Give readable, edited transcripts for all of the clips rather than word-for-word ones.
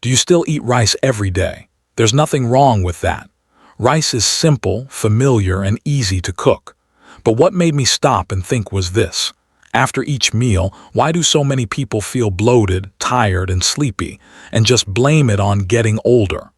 Do you still eat rice every day? There's nothing wrong with that. Rice is simple, familiar, and easy to cook. But what made me stop and think was this. After each meal, why do so many people feel bloated, tired, and sleepy, and just blame it on getting older?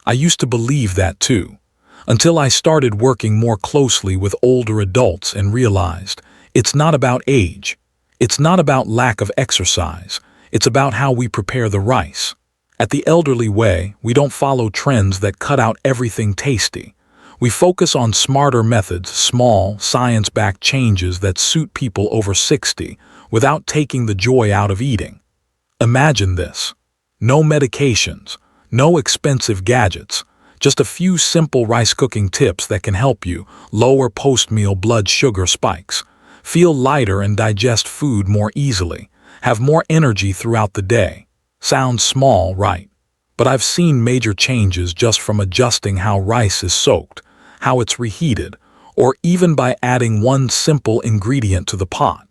I used to believe that too, until I started working more closely with older adults and realized it's not about age. It's not about lack of exercise. It's about how we prepare the rice. At the elderly way, we don't follow trends that cut out everything tasty. We focus on smarter methods, small, science-backed changes that suit people over 60 without taking the joy out of eating. Imagine this. No medications, no expensive gadgets, just a few simple rice cooking tips that can help you lower post-meal blood sugar spikes, feel lighter and digest food more easily, have more energy throughout the day. Sounds small, right? But I've seen major changes just from adjusting how rice is soaked, how it's reheated, or even by adding one simple ingredient to the pot.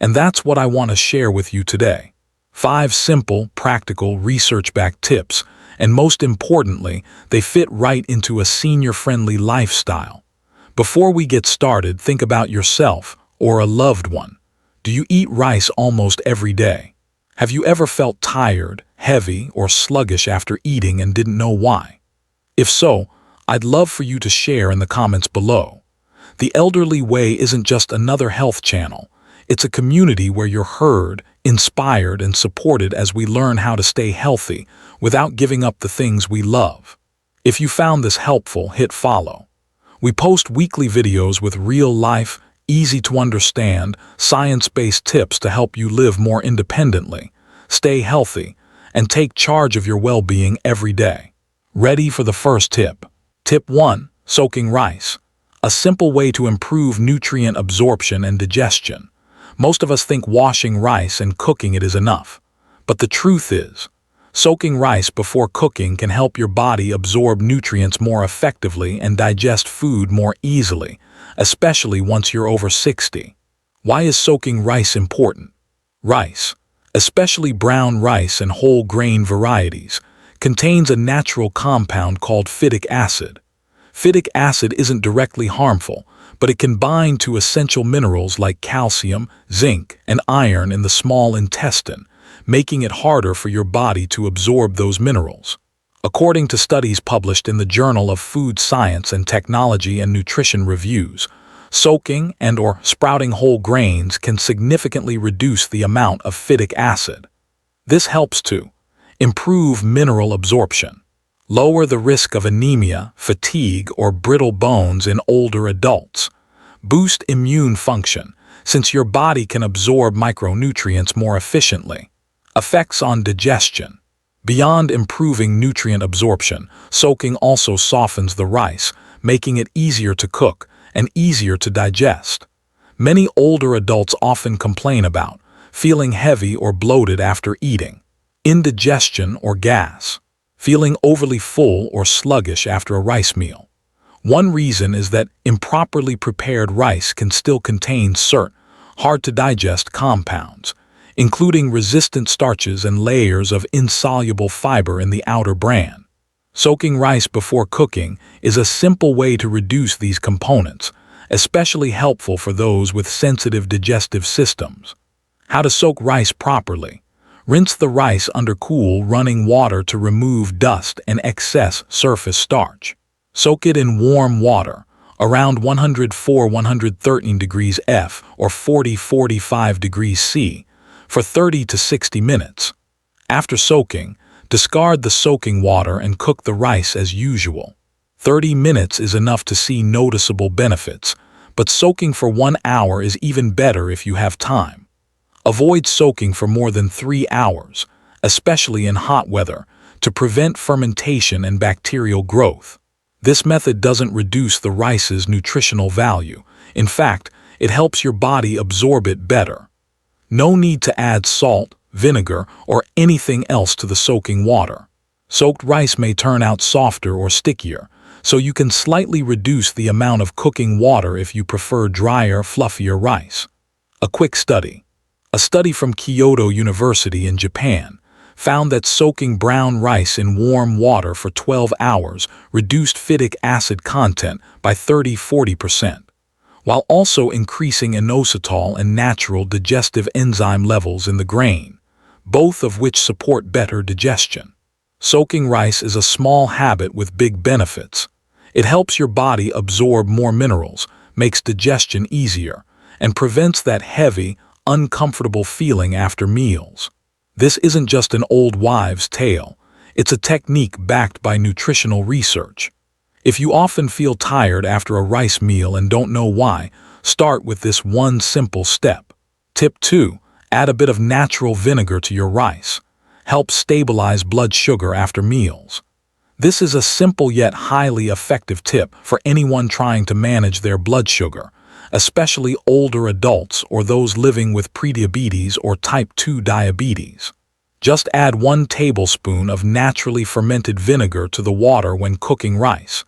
And that's what I want to share with you today. 5 simple, practical, research-backed tips, and most importantly, they fit right into a senior-friendly lifestyle. Before we get started, think about yourself or a loved one. Do you eat rice almost every day? Have you ever felt tired, heavy, or sluggish after eating and didn't know why? If so, I'd love for you to share in the comments below. The Elderly Way isn't just another health channel. It's a community where you're heard, inspired, and supported as we learn how to stay healthy without giving up the things we love. If you found this helpful, hit follow. We post weekly videos with real-life, easy-to-understand, science-based tips to help you live more independently, stay healthy, and take charge of your well-being every day. Ready for the first tip? Tip 1. Soaking rice. A simple way to improve nutrient absorption and digestion. Most of us think washing rice and cooking it is enough. But the truth is, soaking rice before cooking can help your body absorb nutrients more effectively and digest food more easily, especially once you're over 60. Why is soaking rice important? Rice, especially brown rice and whole grain varieties, contains a natural compound called phytic acid. Phytic acid isn't directly harmful, but it can bind to essential minerals like calcium, zinc, and iron in the small intestine, making it harder for your body to absorb those minerals. According to studies published in the Journal of Food Science and Technology and Nutrition Reviews, soaking and/or sprouting whole grains can significantly reduce the amount of phytic acid. This helps to improve mineral absorption, lower the risk of anemia, fatigue, or brittle bones in older adults, boost immune function, since your body can absorb micronutrients more efficiently, effects on digestion. Beyond improving nutrient absorption, soaking also softens the rice, making it easier to cook and easier to digest. Many older adults often complain about feeling heavy or bloated after eating, indigestion or gas, feeling overly full or sluggish after a rice meal. One reason is that improperly prepared rice can still contain certain hard-to-digest compounds, including resistant starches and layers of insoluble fiber in the outer bran. Soaking rice before cooking is a simple way to reduce these components, especially helpful for those with sensitive digestive systems. How to soak rice properly. Rinse the rice under cool, running water to remove dust and excess surface starch. Soak it in warm water, around 104-113 degrees F or 40-45 degrees C, for 30 to 60 minutes. After soaking, discard the soaking water and cook the rice as usual. 30 minutes is enough to see noticeable benefits, but soaking for 1 hour is even better if you have time. Avoid soaking for more than 3 hours, especially in hot weather, to prevent fermentation and bacterial growth. This method doesn't reduce the rice's nutritional value. In fact, it helps your body absorb it better. No need to add salt, vinegar, or anything else to the soaking water. Soaked rice may turn out softer or stickier, so you can slightly reduce the amount of cooking water if you prefer drier, fluffier rice. A quick study. A study from Kyoto University in Japan found that soaking brown rice in warm water for 12 hours reduced phytic acid content by 30–40%, while also increasing inositol and natural digestive enzyme levels in the grain, both of which support better digestion. Soaking rice is a small habit with big benefits. It helps your body absorb more minerals, makes digestion easier, and prevents that heavy, uncomfortable feeling after meals. This isn't just an old wives' tale. It's a technique backed by nutritional research. If you often feel tired after a rice meal and don't know why, start with this one simple step. Tip 2. Add a bit of natural vinegar to your rice. Help stabilize blood sugar after meals. This is a simple yet highly effective tip for anyone trying to manage their blood sugar, especially older adults or those living with prediabetes or type 2 diabetes. Just add 1 tablespoon of naturally fermented vinegar to the water when cooking rice.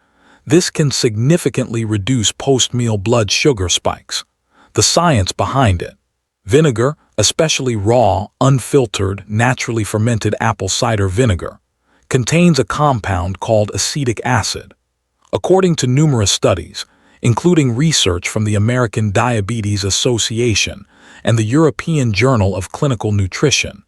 This can significantly reduce post-meal blood sugar spikes. The science behind it. Vinegar, especially raw, unfiltered, naturally fermented apple cider vinegar, contains a compound called acetic acid. According to numerous studies, including research from the American Diabetes Association and the European Journal of Clinical Nutrition,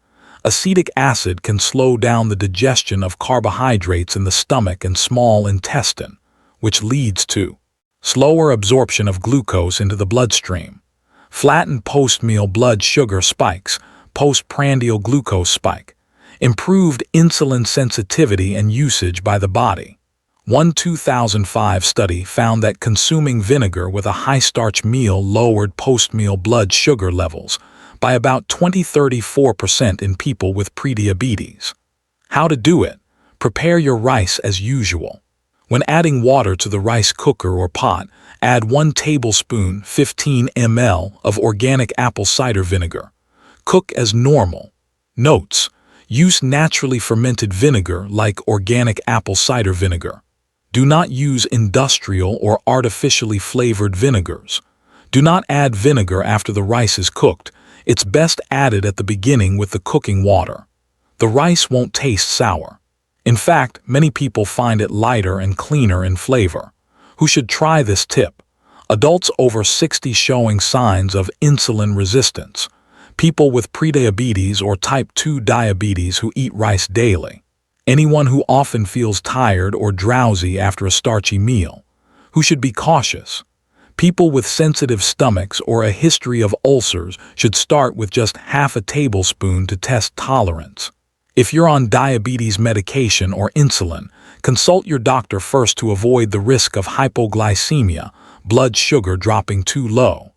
acetic acid can slow down the digestion of carbohydrates in the stomach and small intestine, which leads to slower absorption of glucose into the bloodstream, flattened post-meal blood sugar spikes, postprandial glucose spike, improved insulin sensitivity and usage by the body. One 2005 study found that consuming vinegar with a high-starch meal lowered post-meal blood sugar levels by about 20–34% in people with prediabetes. How to do it? Prepare your rice as usual. When adding water to the rice cooker or pot, add 1 tablespoon 15 ml of organic apple cider vinegar. Cook as normal. Notes: use naturally fermented vinegar like organic apple cider vinegar. Do not use industrial or artificially flavored vinegars. Do not add vinegar after the rice is cooked. It's best added at the beginning with the cooking water. The rice won't taste sour. In fact, many people find it lighter and cleaner in flavor. Who should try this tip? Adults over 60 showing signs of insulin resistance. People with prediabetes or type 2 diabetes who eat rice daily. Anyone who often feels tired or drowsy after a starchy meal. Who should be cautious? People with sensitive stomachs or a history of ulcers should start with just half a tablespoon to test tolerance. If you're on diabetes medication or insulin, consult your doctor first to avoid the risk of hypoglycemia, blood sugar dropping too low.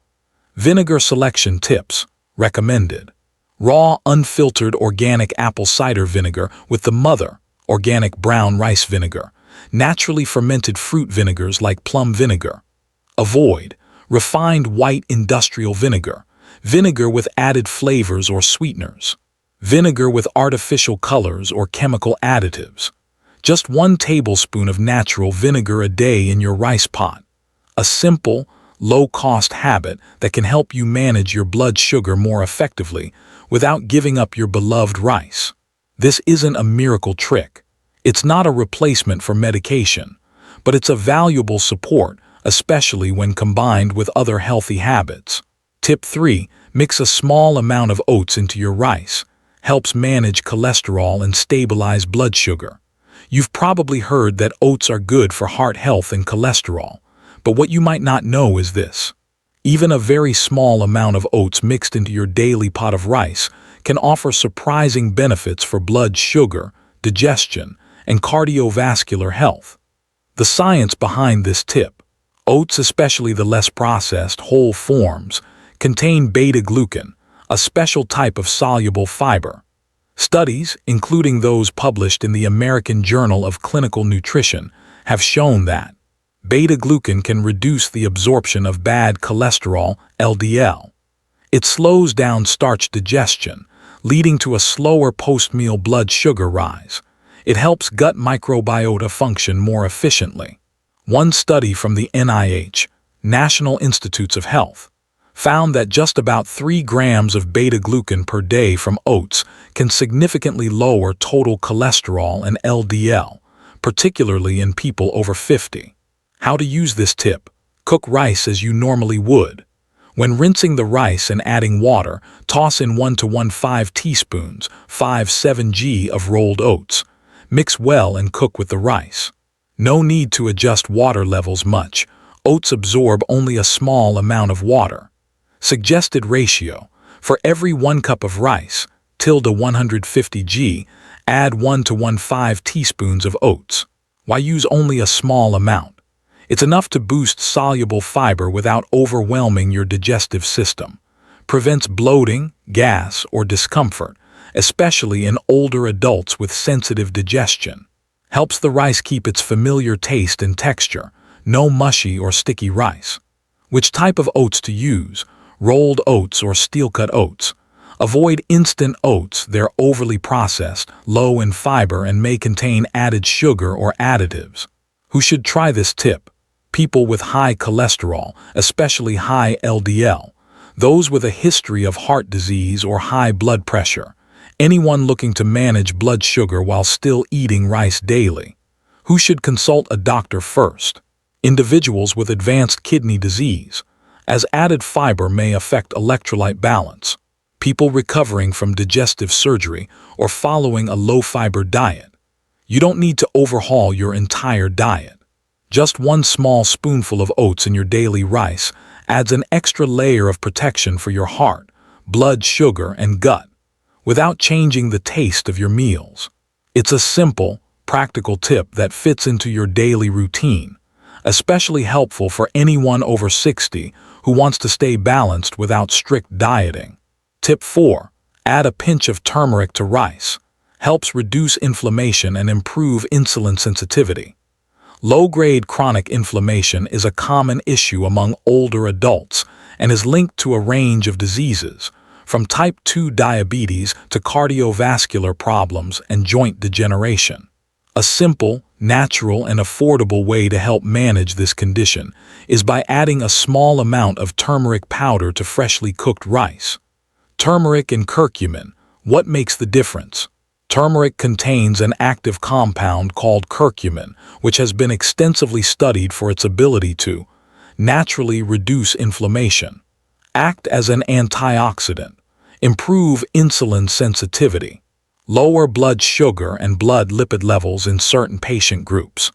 Vinegar selection tips. Recommended. Raw, unfiltered organic apple cider vinegar with the mother, organic brown rice vinegar. Naturally fermented fruit vinegars like plum vinegar. Avoid refined white industrial vinegar, vinegar with added flavors or sweeteners, vinegar with artificial colors or chemical additives. Just 1 tablespoon of natural vinegar a day in your rice pot. A simple, low-cost habit that can help you manage your blood sugar more effectively without giving up your beloved rice. This isn't a miracle trick. It's not a replacement for medication, but it's a valuable support, especially when combined with other healthy habits. Tip 3. Mix a small amount of oats into your rice. Helps manage cholesterol and stabilize blood sugar. You've probably heard that oats are good for heart health and cholesterol, but what you might not know is this. Even a very small amount of oats mixed into your daily pot of rice can offer surprising benefits for blood sugar, digestion, and cardiovascular health. The science behind this tip. Oats, especially the less processed, whole forms, contain beta-glucan, a special type of soluble fiber. Studies, including those published in the American Journal of Clinical Nutrition, have shown that beta-glucan can reduce the absorption of bad cholesterol, LDL. It slows down starch digestion, leading to a slower post-meal blood sugar rise. It helps gut microbiota function more efficiently. One study from the NIH, National Institutes of Health, found that just about 3 grams of beta-glucan per day from oats can significantly lower total cholesterol and LDL, particularly in people over 50. How to use this tip? Cook rice as you normally would. When rinsing the rice and adding water, toss in 1 to 1/5 teaspoons, 5-7 g of rolled oats. Mix well and cook with the rice. No need to adjust water levels much. Oats absorb only a small amount of water. Suggested ratio: for every 1 cup of rice, 150 g, add 1 to 1/5 teaspoons of oats. Why use only a small amount? It's enough to boost soluble fiber without overwhelming your digestive system. Prevents bloating, gas, or discomfort, especially in older adults with sensitive digestion. Helps the rice keep its familiar taste and texture. No mushy or sticky rice. Which type of oats to use? Rolled oats or steel-cut oats. Avoid instant oats. They're overly processed, low in fiber, and may contain added sugar or additives. Who should try this tip? People with high cholesterol, especially high LDL. Those with a history of heart disease or high blood pressure. Anyone looking to manage blood sugar while still eating rice daily. Who should consult a doctor first? Individuals with advanced kidney disease, as added fiber may affect electrolyte balance. People recovering from digestive surgery or following a low-fiber diet. You don't need to overhaul your entire diet. Just 1 small spoonful of oats in your daily rice adds an extra layer of protection for your heart, blood sugar, and gut, without changing the taste of your meals. It's a simple, practical tip that fits into your daily routine, especially helpful for anyone over 60 who wants to stay balanced without strict dieting. Tip 4. Add a pinch of turmeric to rice. Helps reduce inflammation and improve insulin sensitivity. Low-grade chronic inflammation is a common issue among older adults and is linked to a range of diseases, from type 2 diabetes to cardiovascular problems and joint degeneration. A simple, natural, and affordable way to help manage this condition is by adding a small amount of turmeric powder to freshly cooked rice. Turmeric and curcumin. What makes the difference? Turmeric contains an active compound called curcumin, which has been extensively studied for its ability to naturally reduce inflammation, act as an antioxidant, improve insulin sensitivity, lower blood sugar and blood lipid levels in certain patient groups.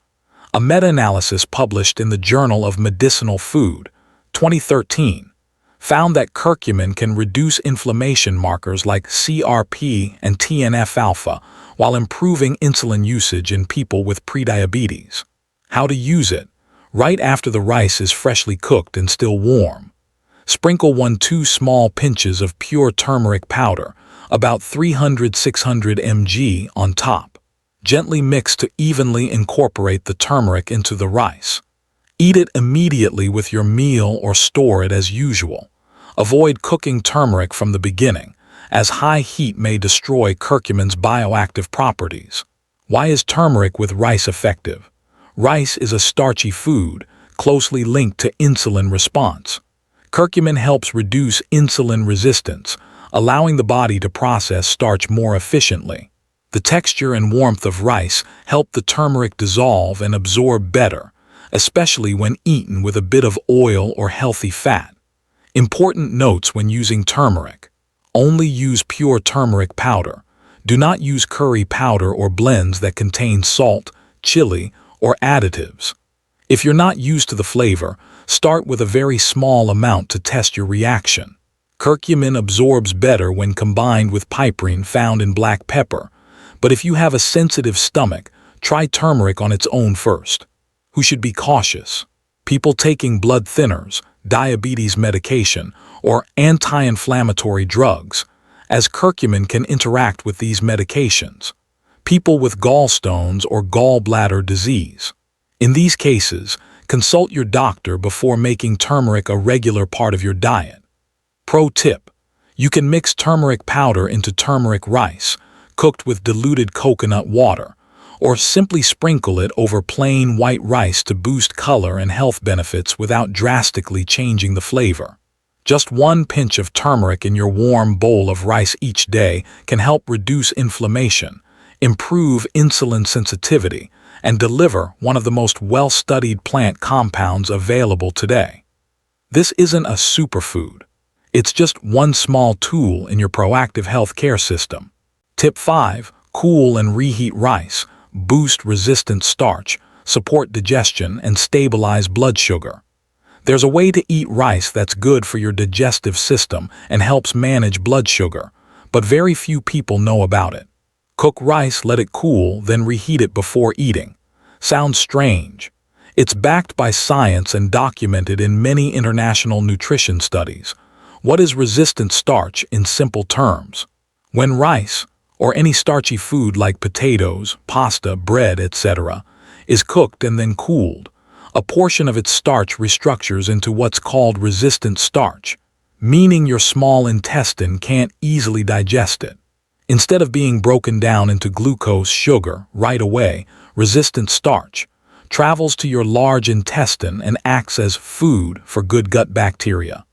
A meta-analysis published in the Journal of Medicinal Food, 2013, found that curcumin can reduce inflammation markers like CRP and TNF-alpha while improving insulin usage in people with prediabetes. How to use it? Right after the rice is freshly cooked and still warm. Sprinkle 1-2 small pinches of pure turmeric powder, about 300-600 mg, on top. Gently mix to evenly incorporate the turmeric into the rice. Eat it immediately with your meal or store it as usual. Avoid cooking turmeric from the beginning, as high heat may destroy curcumin's bioactive properties. Why is turmeric with rice effective? Rice is a starchy food, closely linked to insulin response. Curcumin helps reduce insulin resistance, allowing the body to process starch more efficiently. The texture and warmth of rice help the turmeric dissolve and absorb better, especially when eaten with a bit of oil or healthy fat. Important notes when using turmeric. Only use pure turmeric powder. Do not use curry powder or blends that contain salt, chili, or additives. If you're not used to the flavor, start with a very small amount to test your reaction. Curcumin absorbs better when combined with piperine found in black pepper, but if you have a sensitive stomach, try turmeric on its own first. Who should be cautious? People taking blood thinners, diabetes medication, or anti-inflammatory drugs, as curcumin can interact with these medications. People with gallstones or gallbladder disease. In these cases, consult your doctor before making turmeric a regular part of your diet. Pro tip: you can mix turmeric powder into turmeric rice, cooked with diluted coconut water, or simply sprinkle it over plain white rice to boost color and health benefits without drastically changing the flavor. Just one pinch of turmeric in your warm bowl of rice each day can help reduce inflammation, improve insulin sensitivity, and deliver one of the most well-studied plant compounds available today. This isn't a superfood. It's just one small tool in your proactive healthcare system. Tip 5. Cool and reheat rice. Boost resistant starch, support digestion, and stabilize blood sugar. There's a way to eat rice that's good for your digestive system and helps manage blood sugar, but very few people know about it. Cook rice, let it cool, then reheat it before eating. Sounds strange. It's backed by science and documented in many international nutrition studies. What is resistant starch in simple terms? When rice, or any starchy food like potatoes, pasta, bread, etc., is cooked and then cooled, a portion of its starch restructures into what's called resistant starch, meaning your small intestine can't easily digest it. Instead of being broken down into glucose, sugar, right away, resistant starch travels to your large intestine and acts as food for good gut bacteria,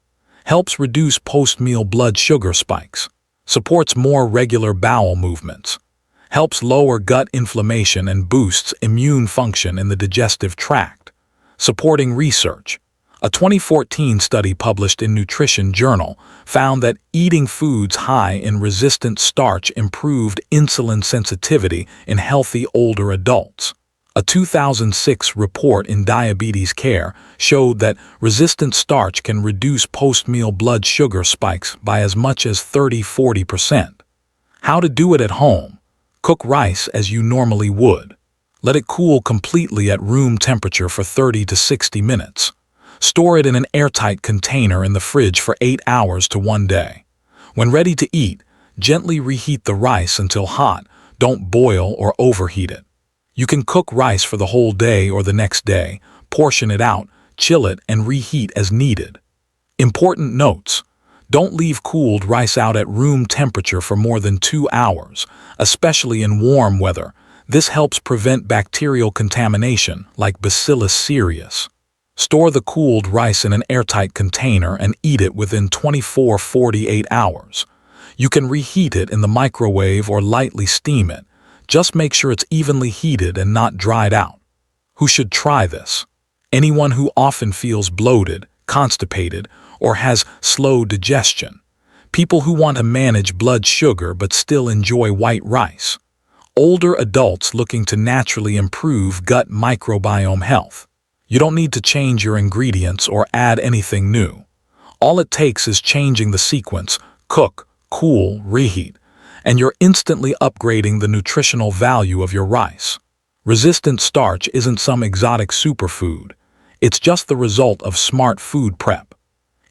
helps reduce post-meal blood sugar spikes, supports more regular bowel movements, helps lower gut inflammation and boosts immune function in the digestive tract. Supporting research. A 2014 study published in Nutrition Journal found that eating foods high in resistant starch improved insulin sensitivity in healthy older adults. A 2006 report in Diabetes Care showed that resistant starch can reduce post-meal blood sugar spikes by as much as 30–40%. How to do it at home. Cook rice as you normally would. Let it cool completely at room temperature for 30 to 60 minutes. Store it in an airtight container in the fridge for 8 hours to 1 day. When ready to eat, gently reheat the rice until hot. Don't boil or overheat it. You can cook rice for the whole day or the next day, portion it out, chill it, and reheat as needed. Important notes. Don't leave cooled rice out at room temperature for more than 2 hours, especially in warm weather. This helps prevent bacterial contamination like Bacillus cereus. Store the cooled rice in an airtight container and eat it within 24–48 hours. You can reheat it in the microwave or lightly steam it. Just make sure it's evenly heated and not dried out. Who should try this? Anyone who often feels bloated, constipated, or has slow digestion. People who want to manage blood sugar but still enjoy white rice. Older adults looking to naturally improve gut microbiome health. You don't need to change your ingredients or add anything new. All it takes is changing the sequence: cook, cool, reheat, and you're instantly upgrading the nutritional value of your rice. Resistant starch isn't some exotic superfood. It's just the result of smart food prep.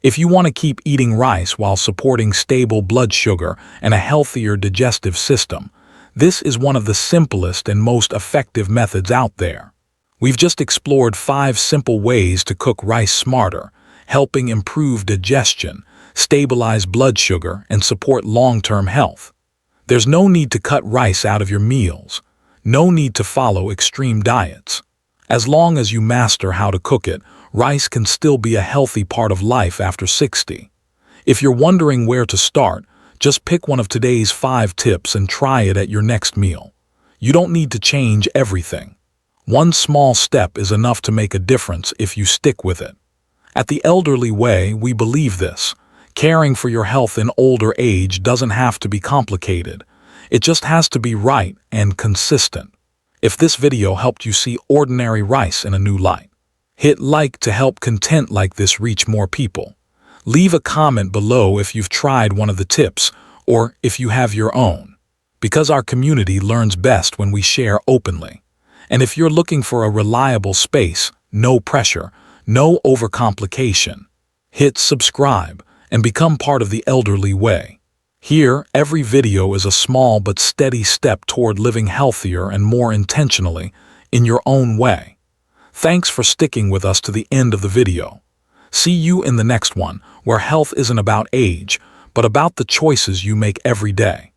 If you want to keep eating rice while supporting stable blood sugar and a healthier digestive system, this is one of the simplest and most effective methods out there. We've just explored 5 simple ways to cook rice smarter, helping improve digestion, stabilize blood sugar, and support long-term health. There's no need to cut rice out of your meals. No need to follow extreme diets. As long as you master how to cook it, rice can still be a healthy part of life after 60. If you're wondering where to start, just pick one of today's 5 tips and try it at your next meal. You don't need to change everything. One small step is enough to make a difference if you stick with it. At the Elderly Way, we believe this. Caring for your health in older age doesn't have to be complicated. It just has to be right and consistent. If this video helped you see ordinary rice in a new light, hit like to help content like this reach more people. Leave a comment below if you've tried one of the tips or if you have your own, because our community learns best when we share openly. And if you're looking for a reliable space, no pressure, no overcomplication, hit subscribe and become part of the Elderly Way. Here, every video is a small but steady step toward living healthier and more intentionally in your own way. Thanks for sticking with us to the end of the video. See you in the next one, where health isn't about age, but about the choices you make every day.